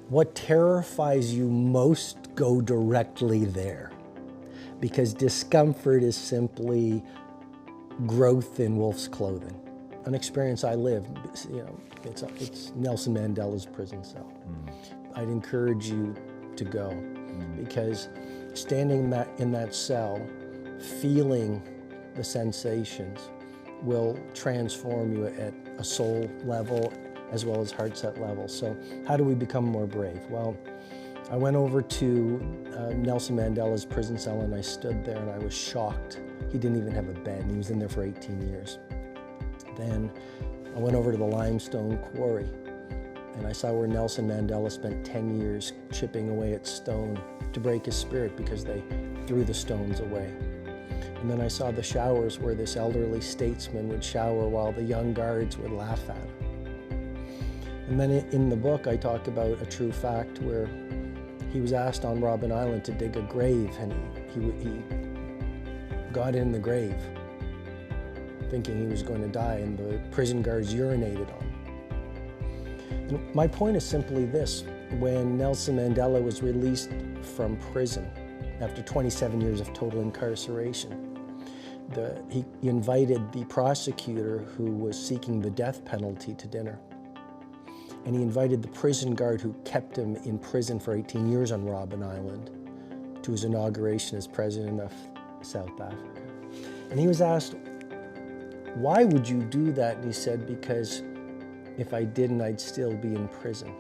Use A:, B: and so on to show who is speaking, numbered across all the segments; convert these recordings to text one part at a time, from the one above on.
A: What terrifies you most, go directly there. Because discomfort is simply growth in wolf's clothing. An experience I lived, it's Nelson Mandela's prison cell. I'd encourage you to go, because standing in that cell, feeling the sensations will transform you at a soul level as well as heart set level. So how do we become more brave? Well, I went over to Nelson Mandela's prison cell and I stood there and I was shocked. He didn't even have a bed. He was in there for 18 years. Then I went over to the limestone quarry and I saw where Nelson Mandela spent 10 years chipping away at stone to break his spirit because they threw the stones away. And then I saw the showers where this elderly statesman would shower while the young guards would laugh at him. And then in the book I talk about a true fact where he was asked on Robben Island to dig a grave, and he got in the grave thinking he was going to die, and the prison guards urinated on him. And my point is simply this: when Nelson Mandela was released from prison after 27 years of total incarceration, he invited the prosecutor who was seeking the death penalty to dinner. And he invited the prison guard who kept him in prison for 18 years on Robben Island to his inauguration as president of South Africa. And he was asked, why would you do that? And he said, because if I didn't, I'd still be in prison.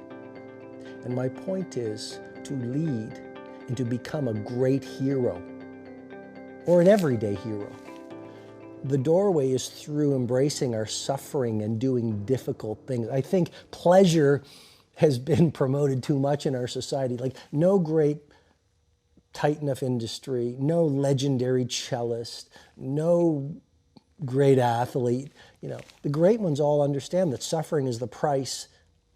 A: And my point is to lead and to become a great hero or an everyday hero. The doorway is through embracing our suffering and doing difficult things. I think pleasure has been promoted too much in our society. Like, no great tight enough industry, no legendary cellist, no great athlete. You know, the great ones all understand that suffering is the price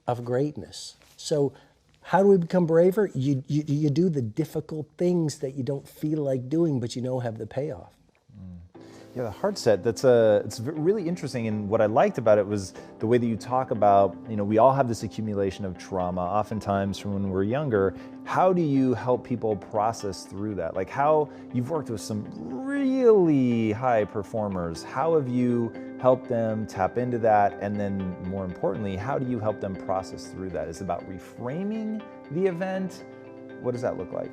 A: of greatness. So how do we become braver? You do the difficult things that you don't feel like doing, but you know have the payoff.
B: Yeah, the heart set, it's really interesting, and what I liked about it was the way that you talk about, we all have this accumulation of trauma, oftentimes from when we're younger. How do you help people process through that? Like, how you've worked with some really high performers, how have you helped them tap into that? And then more importantly, how do you help them process through that? Is it about reframing the event? What does that look like?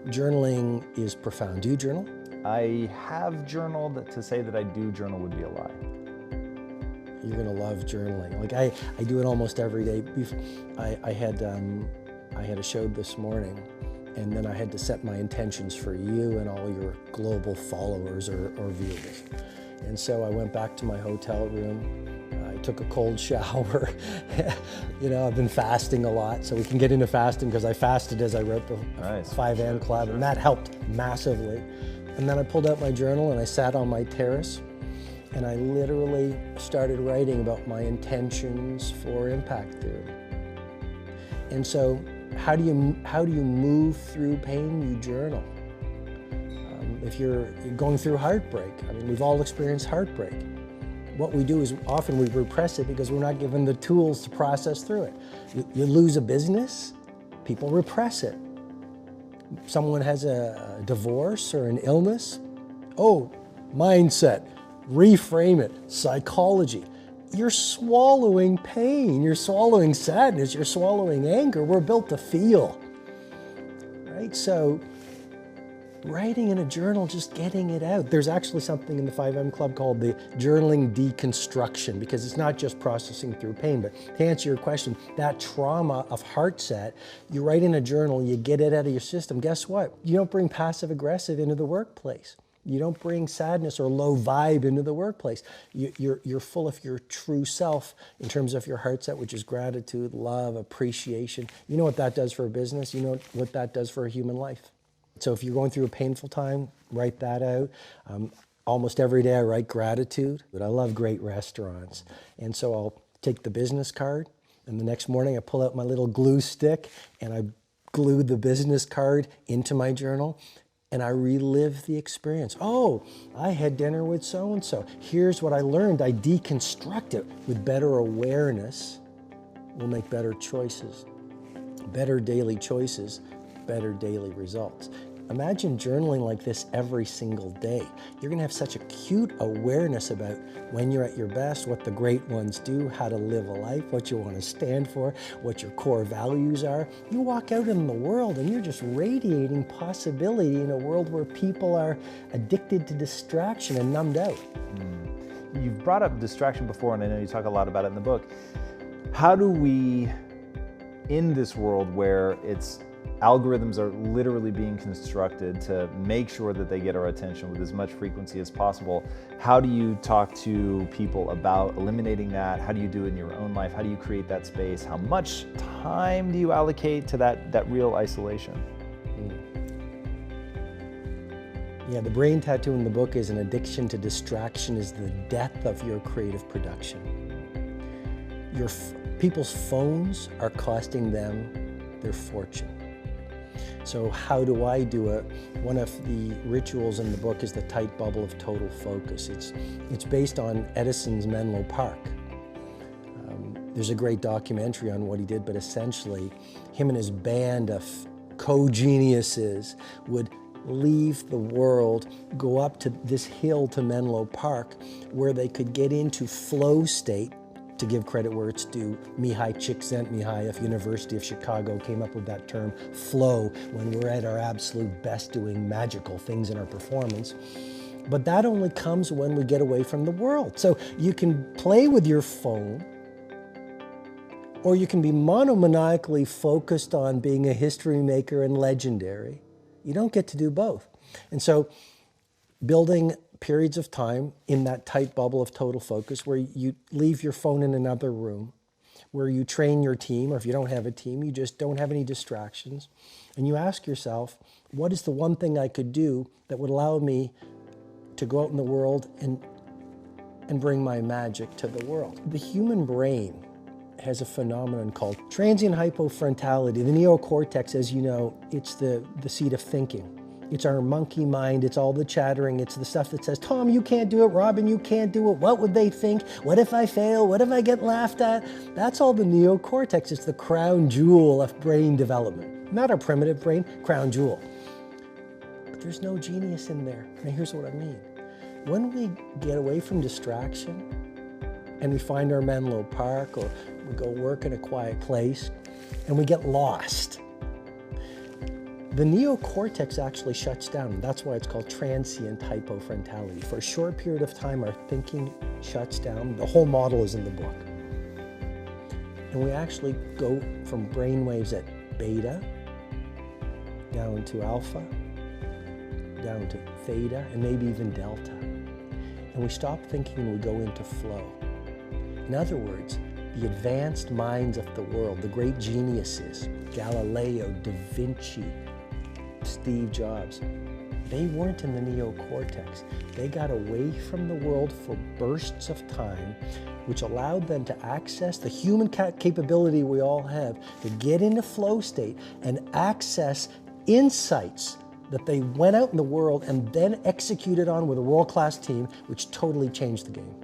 A: Journaling is profound. Do you journal?
B: I have journaled. To say that I do journal would be a lie.
A: You're gonna love journaling. Like I do it almost every day. I had a show this morning, and then I had to set my intentions for you and all your global followers or viewers. And so I went back to my hotel room. I took a cold shower. I've been fasting a lot, so we can get into fasting because I fasted as I wrote the 5am Club, and that helped massively. And then I pulled out my journal and I sat on my terrace and I literally started writing about my intentions for impact theory. And so how do you move through pain? You journal. If you're going through heartbreak, we've all experienced heartbreak. What we do is often we repress it because we're not given the tools to process through it. You lose a business, people repress it. Someone has a divorce or an illness. Oh, mindset, reframe it, psychology. You're swallowing pain, you're swallowing sadness, you're swallowing anger. We're built to feel, right? So writing in a journal, just getting it out. There's actually something in the 5M Club called the journaling deconstruction, because it's not just processing through pain, but to answer your question, that trauma of heart set, you write in a journal, you get it out of your system. Guess what? You don't bring passive aggressive into the workplace. You don't bring sadness or low vibe into the workplace. You're full of your true self in terms of your heart set, which is gratitude, love, appreciation. You know what that does for a business? You know what that does for a human life. So if you're going through a painful time, write that out. Almost every day I write gratitude, but I love great restaurants. And so I'll take the business card, and the next morning I pull out my little glue stick and I glue the business card into my journal, and I relive the experience. Oh, I had dinner with so-and-so. Here's what I learned. I deconstruct it with better awareness. We'll make better choices. Better daily choices, better daily results. Imagine journaling like this every single day. You're gonna have such acute awareness about when you're at your best, what the great ones do, how to live a life, what you wanna stand for, what your core values are. You walk out in the world and you're just radiating possibility in a world where people are addicted to distraction and numbed out.
B: You've brought up distraction before, and I know you talk a lot about it in the book. How do we, in this world where algorithms are literally being constructed to make sure that they get our attention with as much frequency as possible, how do you talk to people about eliminating that? How do you do it in your own life? How do you create that space? How much time do you allocate to that real isolation?
A: Yeah, the brain tattoo in the book is an addiction to distraction is the death of your creative production. People's phones are costing them their fortune. So how do I do it? One of the rituals in the book is the tight bubble of total focus. It's based on Edison's Menlo Park. There's a great documentary on what he did, but essentially him and his band of co-geniuses would leave the world, go up to this hill to Menlo Park, where they could get into flow state. To give credit where it's due, Mihai Csikszentmihalyi, University of Chicago, came up with that term, flow, when we're at our absolute best doing magical things in our performance. But that only comes when we get away from the world. So you can play with your phone, or you can be monomaniacally focused on being a history maker and legendary. You don't get to do both. And so building periods of time in that tight bubble of total focus where you leave your phone in another room, where you train your team, or if you don't have a team, you just don't have any distractions. And you ask yourself, what is the one thing I could do that would allow me to go out in the world and bring my magic to the world? The human brain has a phenomenon called transient hypofrontality. The neocortex, as you know, it's the seat of thinking. It's our monkey mind, it's all the chattering, it's the stuff that says, Tom, you can't do it, Robin, you can't do it, what would they think? What if I fail? What if I get laughed at? That's all the neocortex, it's the crown jewel of brain development. Not our primitive brain, crown jewel. But there's no genius in there, and here's what I mean. When we get away from distraction, and we find our Menlo Park, or we go work in a quiet place, and we get lost, the neocortex actually shuts down. That's why it's called transient hypofrontality. For a short period of time, our thinking shuts down. The whole model is in the book. And we actually go from brain waves at beta, down to alpha, down to theta, and maybe even delta. And we stop thinking and we go into flow. In other words, the advanced minds of the world, the great geniuses, Galileo, Da Vinci, Steve Jobs, they weren't in the neocortex. They got away from the world for bursts of time, which allowed them to access the human capability we all have to get into flow state and access insights that they went out in the world and then executed on with a world-class team, which totally changed the game.